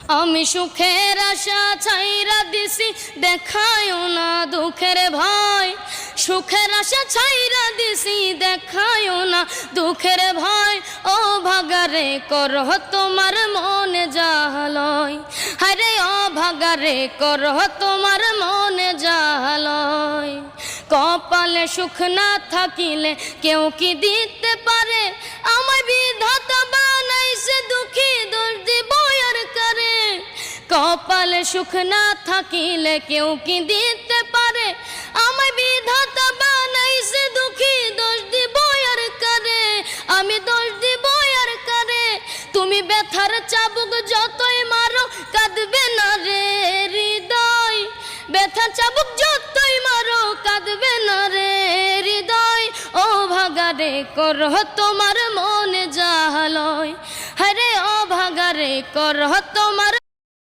আমি সুখের আশা ছাইরা দিছি দেখায়ও না দুঃখের ভয় সুখের আশা ছাইরা দিছি দেখায়ও না দুঃখের ভয় ও ভাগারে করহ তোমার মনে জাহালয় হায়রে ও ভাগারে করহ তোমার মনে জাহালয় কপালে সুখ না থাকিলে কেউ কি দিতে পারে আমায় বিধাতা বানাইছে দুঃখী দোষ দিব আর কারে কপালে সুখ না থাকিলে কেউ কি দিতে পারে আমায় বিধাতা বানাইছে দুঃখী দোষ দিব আর কারে আমি দোষ দিব আর কারে তুমি ব্যথার চাবুক যতই মারো কাঁদবে না রে হৃদয় ব্যথার চাবুক যতই মারো কাঁদবে না রে হৃদয় ও ভাগারে করহ তোমার মনে জাহালয় হরে ও ভাগারে করহ তোমার